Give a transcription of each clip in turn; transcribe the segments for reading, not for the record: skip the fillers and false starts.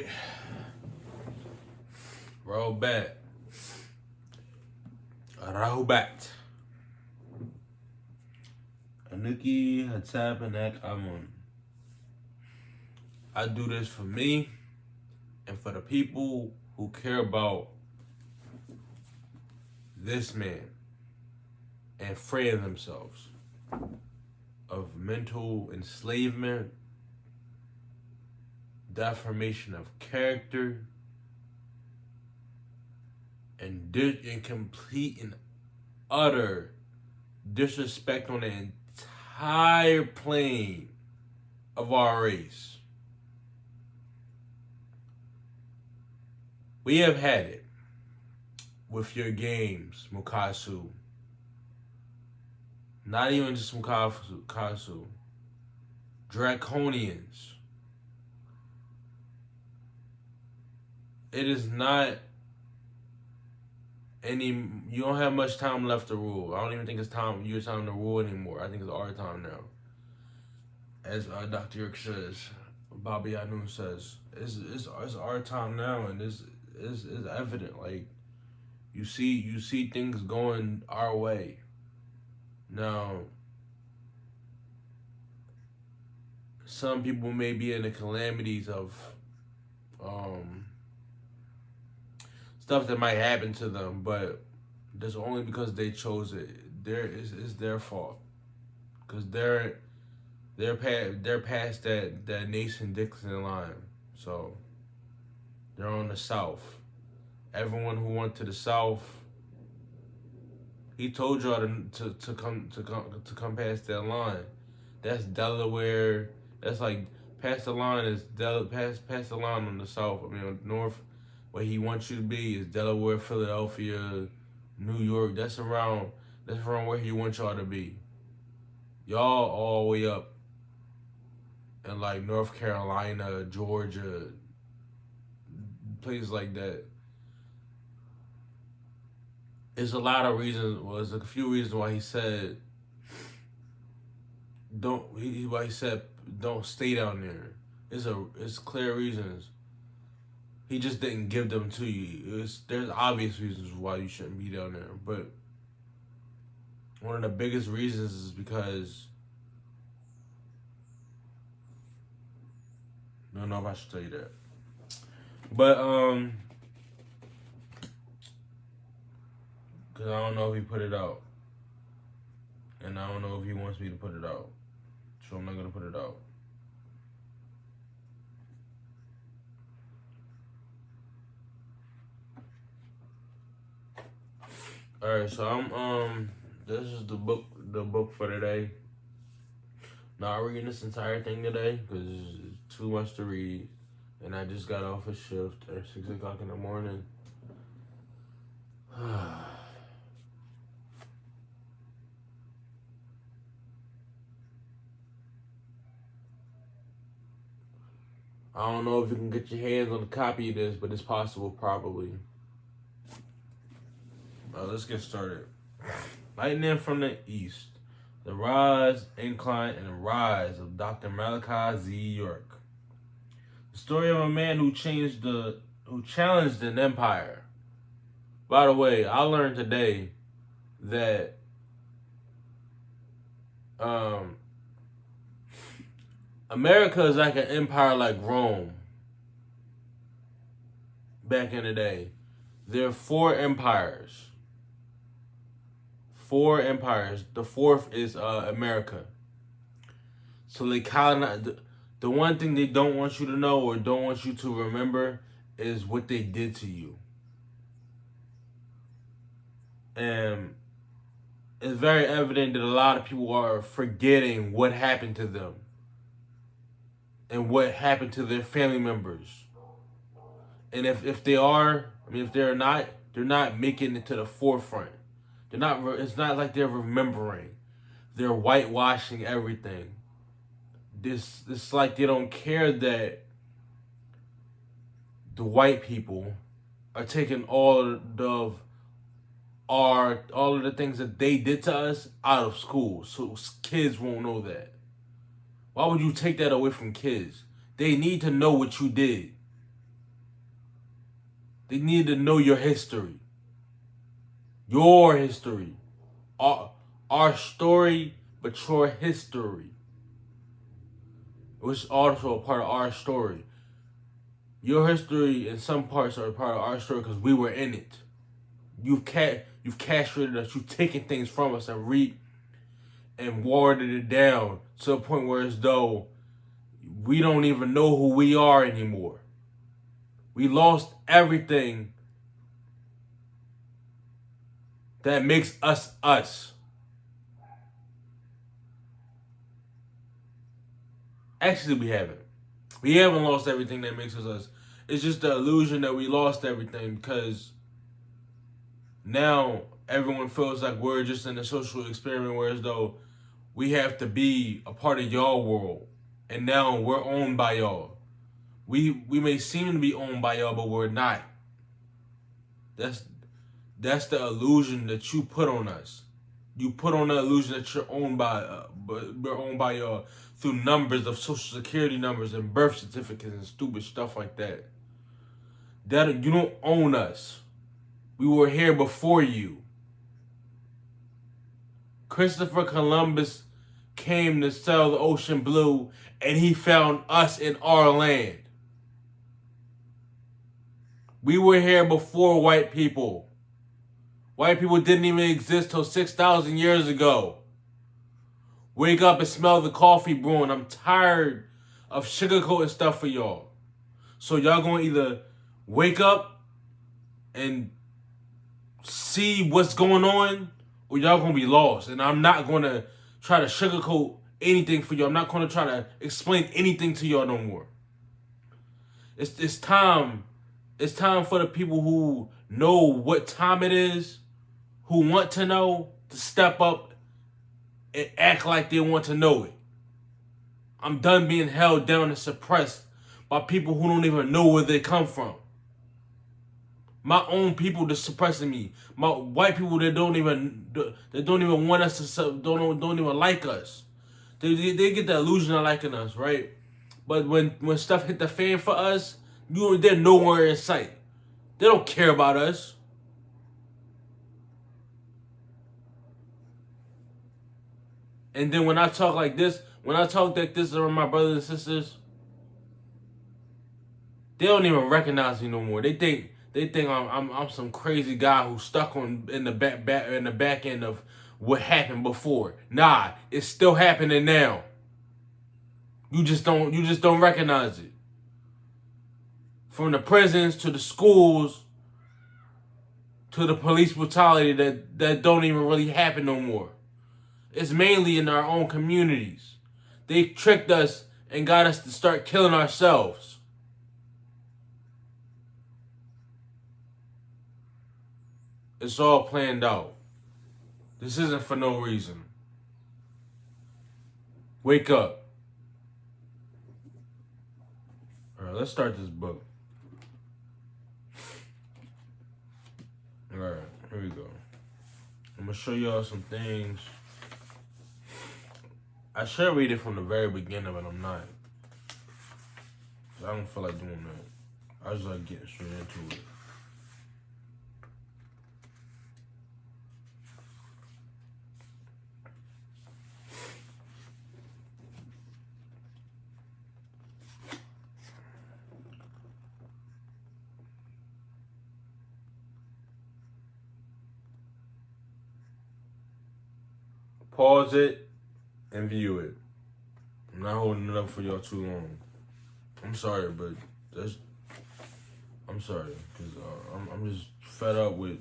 right. Roll back. Rahubat. Anuki Hatabanak Amun. I do this for me and for the people who care about this man and freeing themselves of mental enslavement, deformation of character, and complete and utter disrespect on the entire plane of our race. We have had it with your games, Mukasu. Not even just Mukasu. Draconians. It is not you don't have much time left to rule. I don't even think it's your time to rule anymore. I think it's our time now. As Dr. York says, Bobby Anoon says, it's our time now, and it's evident. Like you see things going our way. Now, some people may be in the calamities of stuff that might happen to them, but that's only because they chose it. It's their fault, because they're past that Nation-Dixon line, so they're on the South. Everyone who went to the South, he told y'all to come past that line. That's Delaware. That's like past the line is past the line on the South. I mean, North. Where he wants you to be is Delaware, Philadelphia, New York. That's around where he wants y'all to be. Y'all all the way up in like North Carolina, Georgia, places like that. There's a lot of reasons. Well, there's a few reasons why he said don't stay down there. It's clear reasons. He just didn't give them to you. There's obvious reasons why you shouldn't be down there, but one of the biggest reasons is because I don't know if I should tell you that, but because I don't know if he put it out, and I don't know if he wants me to put it out, so I'm not gonna put it out. All right, so I'm this is the book for today. Not reading this entire thing today because it's too much to read, and I just got off a shift at 6 o'clock in the morning. I don't know if you can get your hands on a copy of this, but it's possible, probably. Let's get started. Lightning from the East. The rise, incline, and rise of Dr. Malachi Z. York. The story of a man who challenged an empire. By the way, I learned today that America is like an empire like Rome. Back in the day, there are 4 empires. 4 empires. The 4th is America. So they colonize. The one thing they don't want you to know or don't want you to remember is what they did to you. And it's very evident that a lot of people are forgetting what happened to them and what happened to their family members. And if they are, if they're not making it to the forefront. They're not. It's not like they're remembering. They're whitewashing everything. It's like they don't care that the white people are taking all of the things that they did to us out of school, so kids won't know that. Why would you take that away from kids? They need to know what you did. They need to know your history. Your history. Our story, but your history. Which is also a part of our story. Your history in some parts are a part of our story because we were in it. You've castrated us. You've taken things from us and watered it down to a point where as though we don't even know who we are anymore. We lost everything that makes us us. Actually, we haven't. We haven't lost everything that makes us us. It's just the illusion that we lost everything because now everyone feels like we're just in a social experiment, whereas though we have to be a part of y'all world, and now we're owned by y'all. We may seem to be owned by y'all, but we're not. That's the illusion that you put on us. You put on the illusion that you're owned by, but we're owned by y'all through numbers of social security numbers and birth certificates and stupid stuff like that. That you don't own us. We were here before you. Christopher Columbus came to sail the ocean blue, and he found us in our land. We were here before white people. White people didn't even exist till 6,000 years ago. Wake up and smell the coffee brewing. I'm tired of sugarcoating stuff for y'all. So y'all gonna either wake up and see what's going on, or y'all gonna be lost. And I'm not gonna try to sugarcoat anything for you. I'm not gonna try to explain anything to y'all no more. It's time. It's time for the people who know what time it is, who want to know, to step up and act like they want to know it. I'm done being held down and suppressed by people who don't even know where they come from. My own people that's suppressing me. My white people that don't even want us to don't even like us. They get the illusion of liking us, right? But when stuff hit the fan for us, they're nowhere in sight. They don't care about us. And then when I talk like this around my brothers and sisters, they don't even recognize me no more. They think I'm some crazy guy who's stuck in the back end of what happened before. Nah, it's still happening now. You just don't recognize it. From the prisons to the schools to the police brutality that don't even really happen no more. It's mainly in our own communities. They tricked us and got us to start killing ourselves. It's all planned out. This isn't for no reason. Wake up. Alright, let's start this book. Alright, here we go. I'm going to show y'all some things. I should read it from the very beginning, but I'm not. I don't feel like doing that. I just like getting straight into it. Pause it and view it. I'm not holding it up for y'all too long. I'm sorry, but I'm sorry, because I'm just fed up with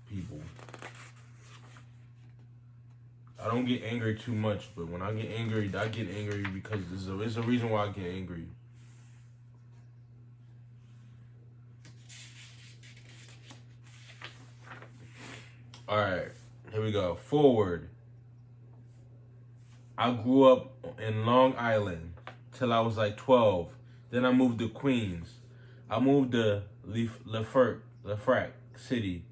people. I don't get angry too much, but when I get angry because there's a reason why I get angry. Alright, here we go. Forward. I grew up in Long Island till I was like 12. Then I moved to Queens. I moved to Lefrak City,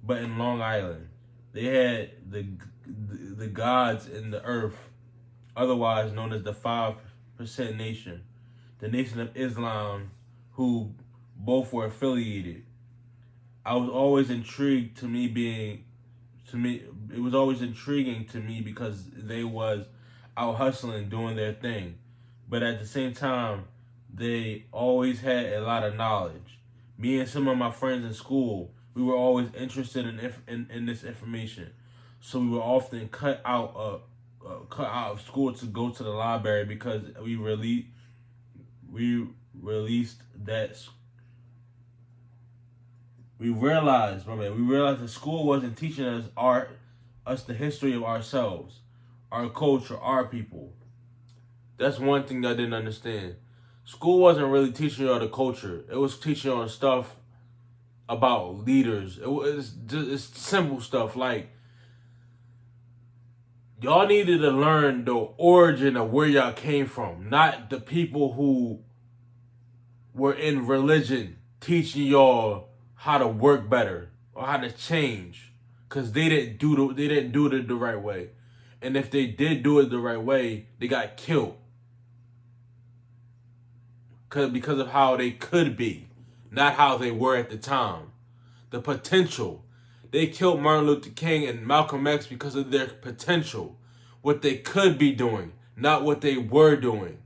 but in Long Island. They had the gods in the earth, otherwise known as the 5% Nation, the Nation of Islam, who both were affiliated. I was always intrigued it was always intriguing to me because they was out hustling, doing their thing. But at the same time, they always had a lot of knowledge. Me and some of my friends in school, we were always interested in this information. So we were often cut out of school to go to the library because we released that we realized, we realized that school wasn't teaching us the history of ourselves, our culture, our people. That's one thing I didn't understand. School wasn't really teaching y'all the culture. It was teaching y'all stuff about leaders. It's simple stuff like y'all needed to learn the origin of where y'all came from, not the people who were in religion teaching y'all how to work better or how to change, because they didn't do it the right way, and if they did do it the right way, they got killed because of how they could be, not how they were at the time. The potential. They killed Martin Luther King and Malcolm X because of their potential, what they could be doing, not what they were doing.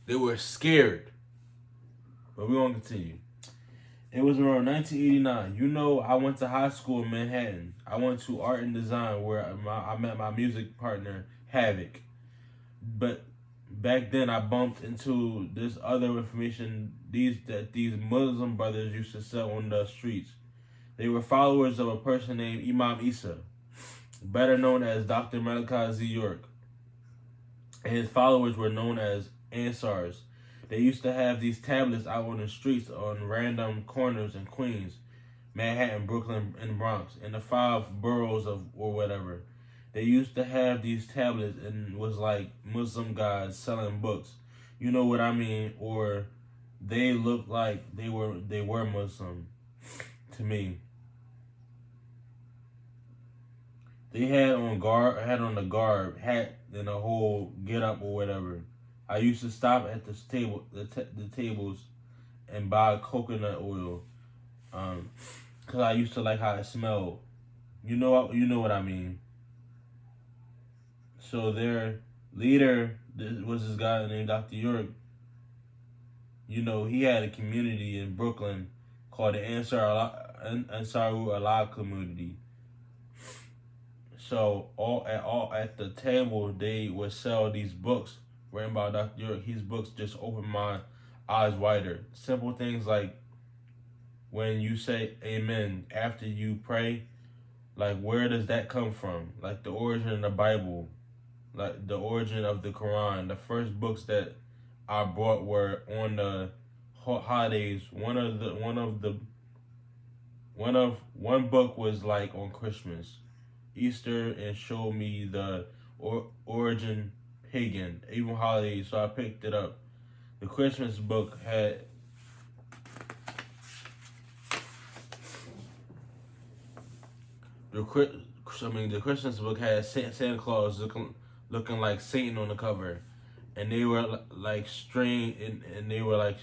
They were scared. But we're going to continue. It was around 1989. You know, I went to high school in Manhattan. I went to art and design where I met my music partner, Havoc. But back then, I bumped into this other information these Muslim brothers used to sell on the streets. They were followers of a person named Imam Isa, better known as Dr. Malachi Z. York. And his followers were known as Ansars. They used to have these tablets out on the streets on random corners in Queens, Manhattan, Brooklyn, and Bronx, in the 5 boroughs or whatever. They used to have these tablets and it was like Muslim guys selling books. You know what I mean? Or they looked like they were Muslim to me. They had on the garb, hat, and a whole get up or whatever. I used to stop at the tables, and buy coconut oil, cause I used to like how it smelled. You know what I mean. So their leader was this guy named Dr. York. You know, he had a community in Brooklyn called the Ansaru Allah community. So all at the table they would sell these books written by Dr. York. His books just opened my eyes wider. Simple things like when you say amen after you pray, like where does that come from? Like the origin of the Bible, like the origin of the Quran. The first books that I brought were on the holidays. One book was like on Christmas, Easter, and showed me the origin pagan, even holidays. So I picked it up. The Christmas book had the Christmas book had Santa Claus looking like Satan on the cover, and they were like strange, and they were like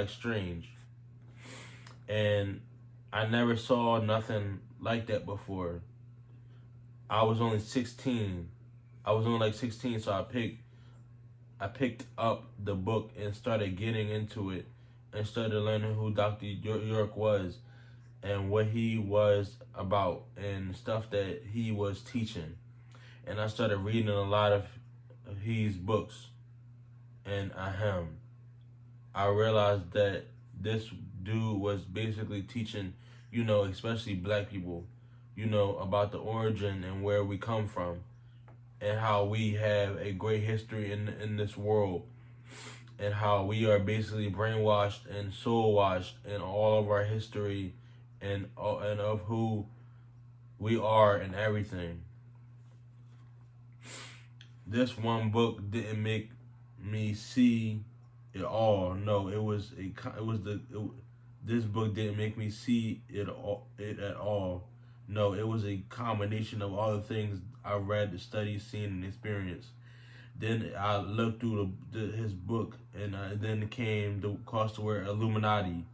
strange, and I never saw nothing like that before. I was only 16. I was only like 16, so I picked up the book and started getting into it and started learning who Dr. York was and what he was about and stuff that he was teaching. And I started reading a lot of his books, and I realized that this dude was basically teaching, especially black people, about the origin and where we come from and how we have a great history in this world and how we are basically brainwashed and soul washed in all of our history and of who we are and everything. This one book didn't make me see it all. No, this book didn't make me see it at all. No, it was a combination of all the things I read, studied, seen, and experienced. Then I looked through his book, and then came across the word Illuminati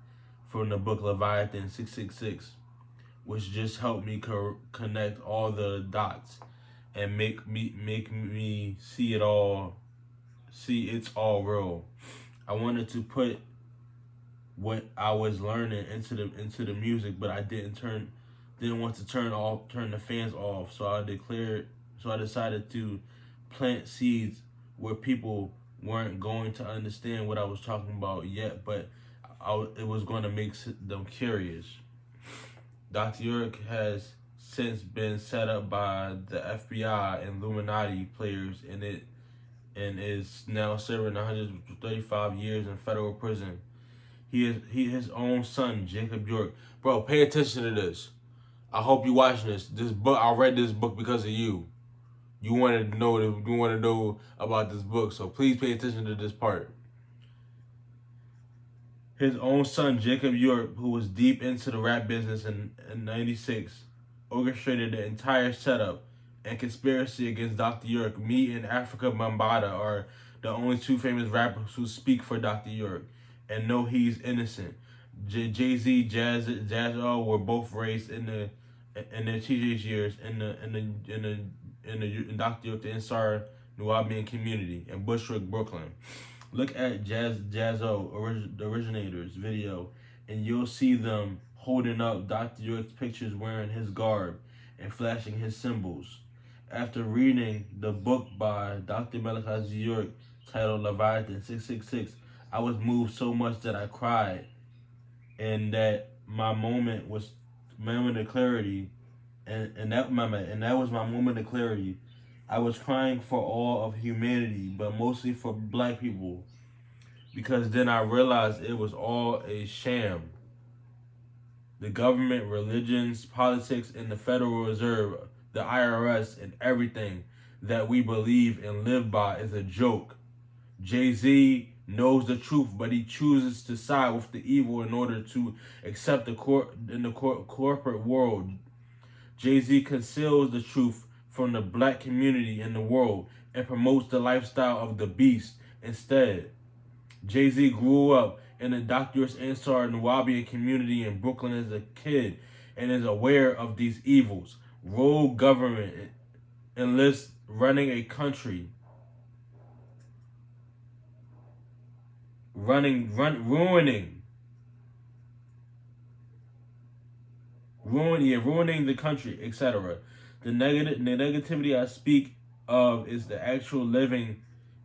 from the book Leviathan 666, which just helped me connect all the dots and make me see it's all real. I wanted to put what I was learning into the music, but I didn't want to turn the fans off. So I decided to plant seeds where people weren't going to understand what I was talking about yet, but it was going to make them curious. Dr. York has since been set up by the FBI and Illuminati players and is now serving 135 years in federal prison. His own son, Jacob York. Bro, pay attention to this. I hope you watching this. This book, I read this book because of you. You wanted to know about this book, so please pay attention to this part. His own son, Jacob York, who was deep into the rap business in '96, orchestrated the entire setup and conspiracy against Dr. York. Me and Africa Bambaataa are the only two famous rappers who speak for Dr. York and know he's innocent. Jay-Z, Jaz-O were both raised in their teenage years in Dr. York, the Ansar Nubian community in Bushwick, Brooklyn. Look at Jaz-O, the originator's video, and you'll see them holding up Dr. York's pictures wearing his garb and flashing his symbols. After reading the book by Dr. Malachi Z. York titled Leviathan 666, I was moved so much that I cried, and that my moment of clarity, and that was my moment of clarity. I was crying for all of humanity, but mostly for black people, because then I realized it was all a sham. The government, religions, politics, and the Federal Reserve, the IRS, and everything that we believe and live by is a joke. Jay-Z knows the truth, but he chooses to side with the evil in order to accept the corporate world. Jay-Z conceals the truth from the black community in the world and promotes the lifestyle of the beast instead. Jay-Z grew up in the Dr. Ansar Nubian community in Brooklyn as a kid and is aware of these evils. Rogue government enlists running a country, ruining the country, etc. The negativity I speak of is the actual living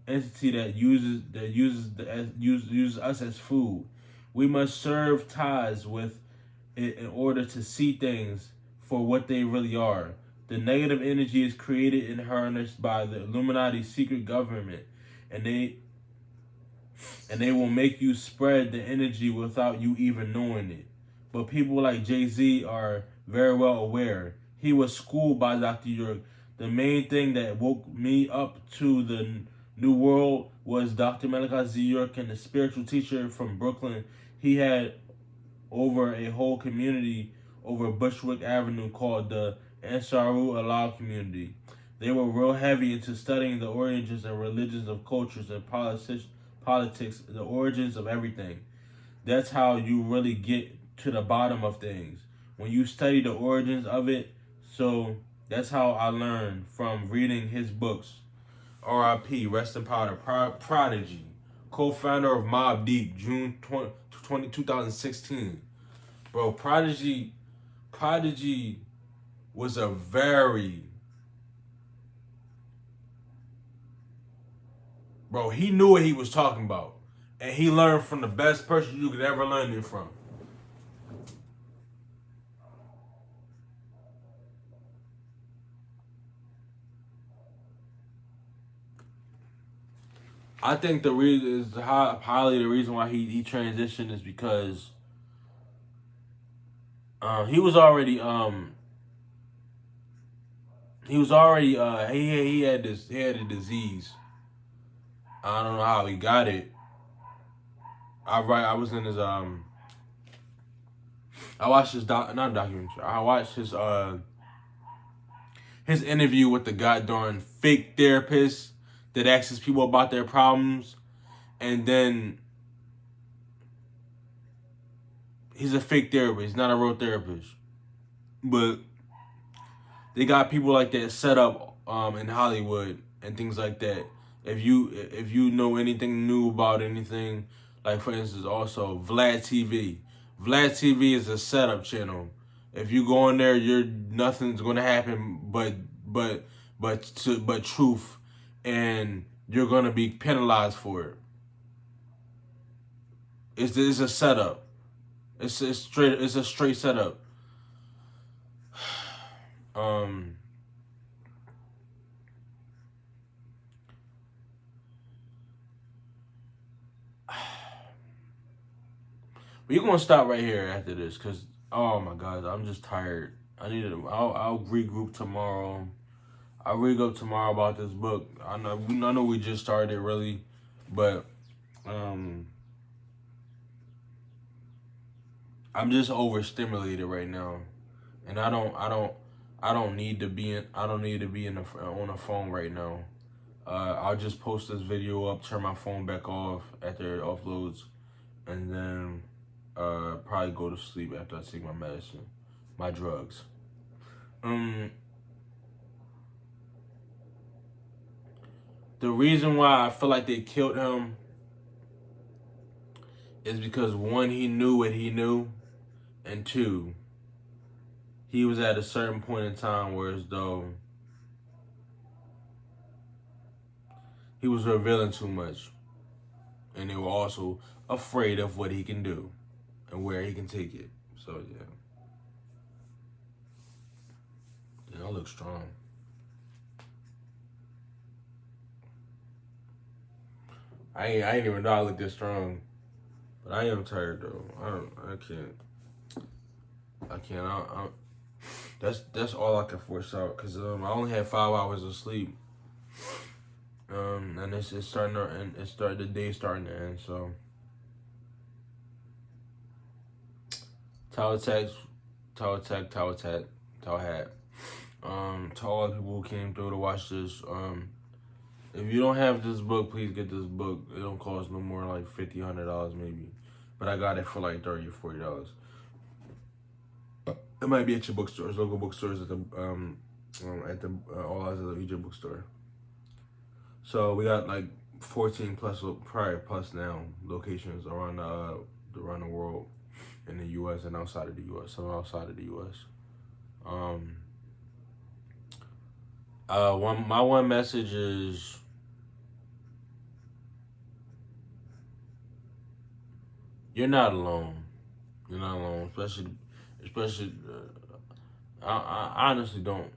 entity that uses us as food. We must serve ties with it in order to see things for what they really are. The negative energy is created and harnessed by the Illuminati secret government, and they will make you spread the energy without you even knowing it. But people like Jay-Z are very well aware. He was schooled by Dr. York. The main thing that woke me up to the new world was Dr. Malachi Z. York and the spiritual teacher from Brooklyn. He had over a whole community over Bushwick Avenue called the Ansaru Allah community. They were real heavy into studying the origins and religions of cultures and politics, the origins of everything. That's how you really get to the bottom of things, when you study the origins of it. So that's how I learned, from reading his books. R.I.P. Rest in power. Prodigy, co-founder of Mobb Deep, June 2016. Bro, Prodigy was a very... Bro, he knew what he was talking about. And he learned from the best person you could ever learn it from. I think the reason is highly the reason why he transitioned is because he had a disease. I don't know how he got it. I watched his interview with the goddamn fake therapist that asks people about their problems, and then he's a fake therapist. He's not a real therapist. But they got people like that set up in Hollywood and things like that. If you know anything new about anything, like for instance, also Vlad TV. Vlad TV is a setup channel. If you go in there, you're nothing's gonna happen but truth, and you're gonna be penalized for it. It's a setup. It's a straight setup. Um, we're gonna stop right here after this, cause oh my god, I'm just tired. I'll regroup tomorrow. I'll regroup tomorrow about this book. I know we just started really, but um, I'm just overstimulated right now, and I don't need to be in. I don't need to be on the phone right now. I'll just post this video up, turn my phone back off after it uploads, and then probably go to sleep after I take my medicine, my drugs. Um, the reason why I feel like they killed him is because one, he knew what he knew, and two, he was at a certain point in time where as though he was revealing too much, and they were also afraid of what he can do and where he can take it. So yeah, I look strong. I ain't even know I look this strong, but I am tired though. I can't. I can't. That's all I can force out because I only had 5 hours of sleep. And it's starting to and the day starting to end. So Tower Tech, Tower Tech, Tower Tech, Tower Hat. To all the people who came through to watch this. If you don't have this book, please get this book. It don't cost no more like $50-$100 maybe, but I got it for like $30 or $40. It might be at your bookstores, local bookstores at the All Eyes of the Egypt bookstore. So we got like 14 plus, probably plus now, locations around the world, in the U.S. and outside of the U.S. Some outside of the U.S. One message is you're not alone. You're not alone, especially. I honestly don't.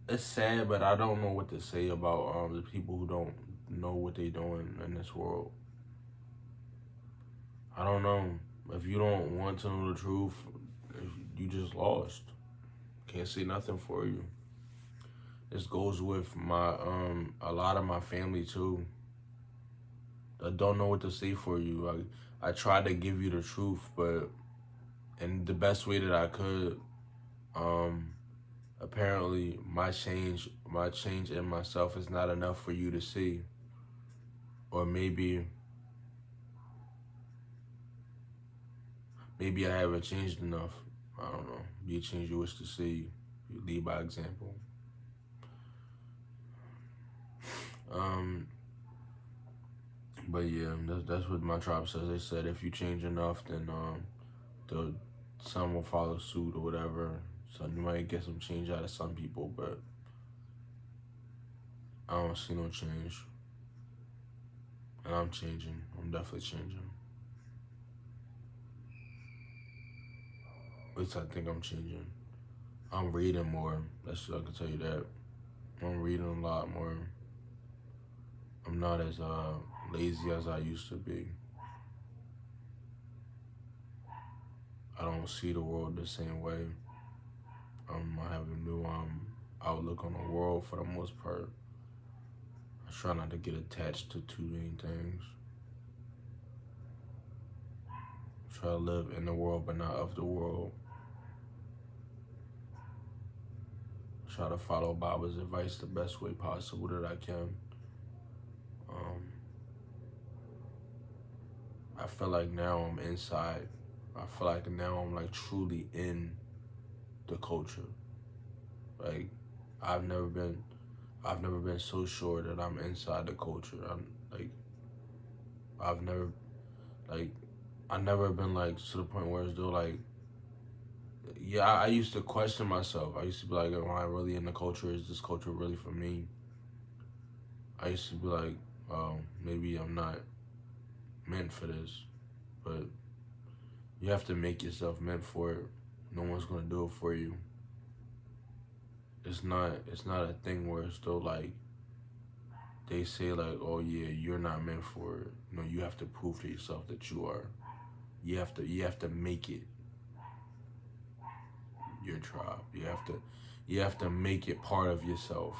It's sad, but I don't know what to say about the people who don't know what they're doing in this world. I don't know. If you don't want to know the truth, you just lost. Can't say nothing for you. This goes with my a lot of my family too. I don't know what to say for you. I tried to give you the truth, but in the best way that I could. Apparently my change in myself is not enough for you to see. Or maybe I haven't changed enough. I don't know. Be a change you wish to see. You lead by example. But yeah, that's what my tribe says. They said if you change enough, then the some will follow suit or whatever. So you might get some change out of some people, but I don't see no change. And I'm changing. I'm definitely changing. At least I think I'm changing. I'm reading more. That's I can tell you that. I'm reading a lot more. I'm not as lazy as I used to be. I don't see the world the same way. I have a new outlook on the world for the most part. I try not to get attached to too many things. Try to live in the world but not of the world. Try to follow Baba's advice the best way possible that I can. Um, I feel like now I'm inside. I feel like now I'm like truly in the culture. Like I've never been I've never been so sure that I'm inside the culture. I'm like I've never like I never been like to the point where it's still like yeah, I used to question myself. I used to be like, am I really in the culture? Is this culture really for me? I used to be like, oh, maybe I'm not meant for this. But you have to make yourself meant for it. No one's gonna do it for you. It's not a thing where it's still like they say like, oh yeah, you're not meant for it. No, you have to prove to yourself that you are. You have to make it your tribe. You have to make it part of yourself.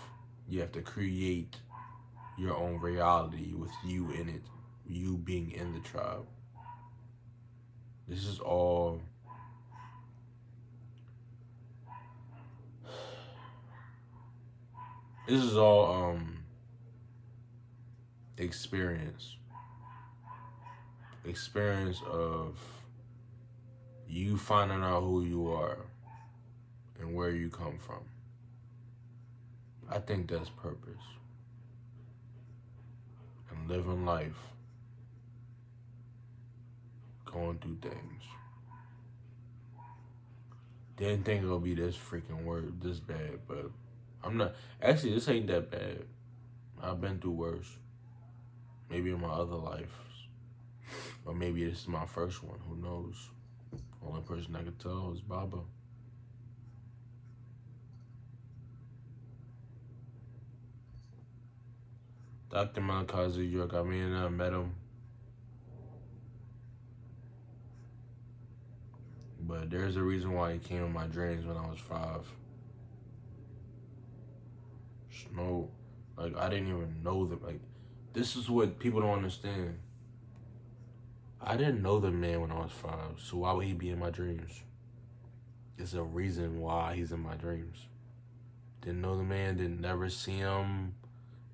You have to create your own reality with you in it, you being in the tribe. This is all this is all experience. Experience of you finding out who you are and where you come from. I think that's purpose. And living life, going through things. Didn't think it'll be this freaking word this bad, but I'm not actually this ain't that bad. I've been through worse. Maybe in my other lives. Or maybe this is my first one. Who knows? Only person I can tell is Baba. Dr. Malakazi York, I mean, I met him. But there's a reason why he came in my dreams when I was 5. No, like, I didn't even know them. Like, this is what people don't understand. I didn't know the man when I was 5, so why would he be in my dreams? There's a reason why he's in my dreams. Didn't know the man, didn't never see him,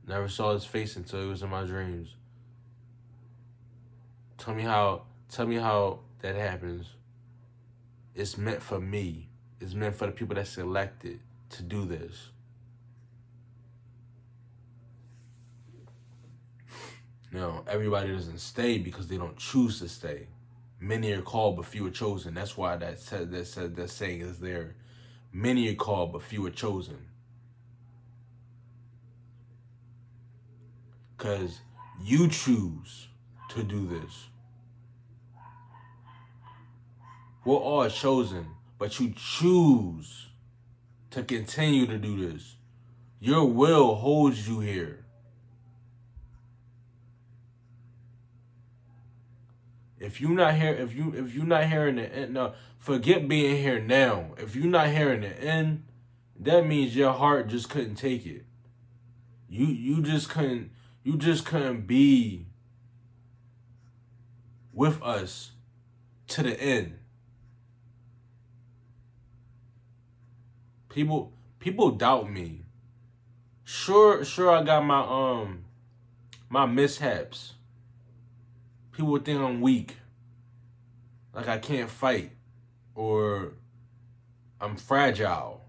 never saw his face until he was in my dreams. Tell me how that happens. It's meant for me. It's meant for the people that selected to do this. Now, everybody doesn't stay because they don't choose to stay. Many are called, but few are chosen. That's why that saying is there. Many are called, but few are chosen. Because you choose to do this. We're all chosen, but you choose to continue to do this. Your will holds you here. If you're not here, if you're not hearing the end, no, forget being here now. If you're not hearing the end, that means your heart just couldn't take it. You just couldn't be with us to the end. People doubt me. Sure I got my mishaps. People would think I'm weak. Like I can't fight. Or I'm fragile.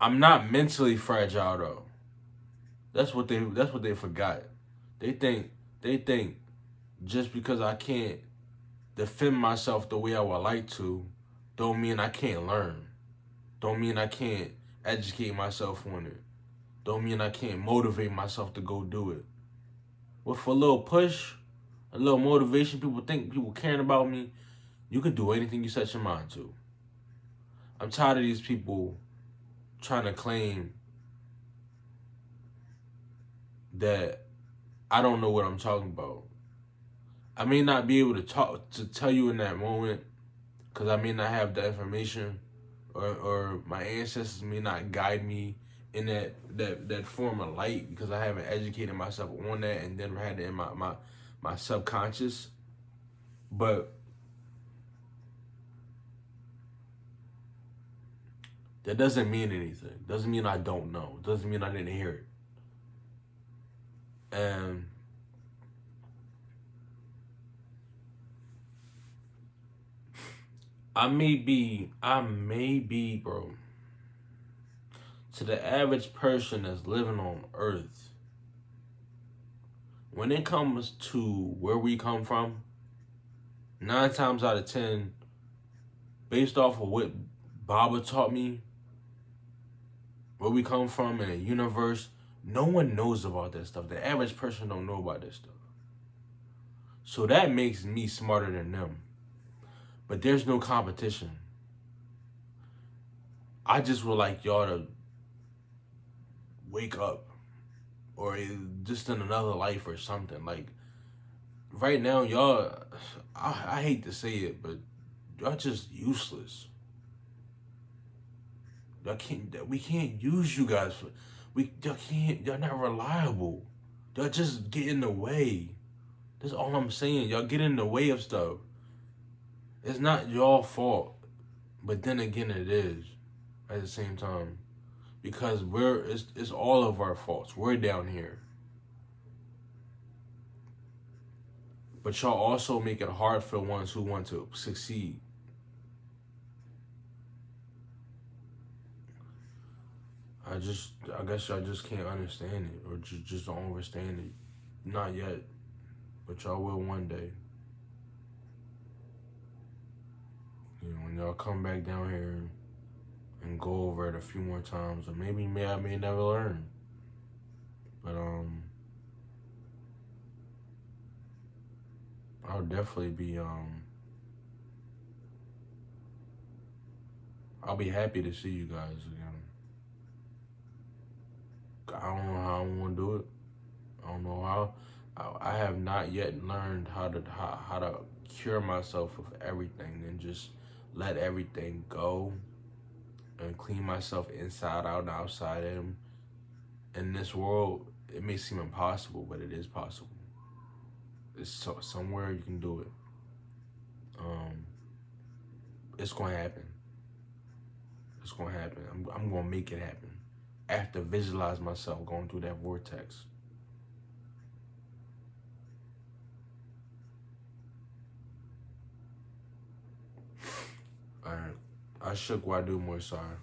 I'm not mentally fragile though. That's what they forgot. They think just because I can't defend myself the way I would like to, don't mean I can't learn. Don't mean I can't educate myself on it. Don't mean I can't motivate myself to go do it. With a little push, a little motivation, people caring about me, you can do anything you set your mind to. I'm tired of these people trying to claim that I don't know what I'm talking about. I may not be able to tell you in that moment because I may not have the information or my ancestors may not guide me in that form of light because I haven't educated myself on that and then had it in my subconscious. But That doesn't mean anything. Doesn't mean I don't know. Doesn't mean I didn't hear it. And I may be, bro, to the average person that's living on Earth, when it comes to where we come from, 9 times out of 10, based off of what Baba taught me, where we come from in a universe, no one knows about that stuff. The average person don't know about this stuff. So that makes me smarter than them. But there's no competition. I just would like y'all to wake up, or just in another life or something. Like, right now, y'all, I hate to say it, but y'all just useless. We can't use you guys for, y'all not reliable. Y'all just get in the way. That's all I'm saying. Y'all get in the way of stuff. It's not y'all fault, but then again, it is at the same time, because it's all of our faults. We're down here, but y'all also make it hard for ones who want to succeed. I guess y'all just can't understand it, or just don't understand it. Not yet, but y'all will one day. You know, when y'all come back down here and go over it a few more times, or maybe I may never learn. But I'll definitely be I'll be happy to see you guys again. I don't know how I'm gonna do it. I don't know how. I have not yet learned how to cure myself of everything and just let everything go and clean myself inside out and outside in this world. It may seem impossible, but it is possible. It's somewhere you can do it. It's gonna happen. It's gonna happen. I'm gonna make it happen. I have to visualize myself going through that vortex. Alright. I shook Wadu Morsar.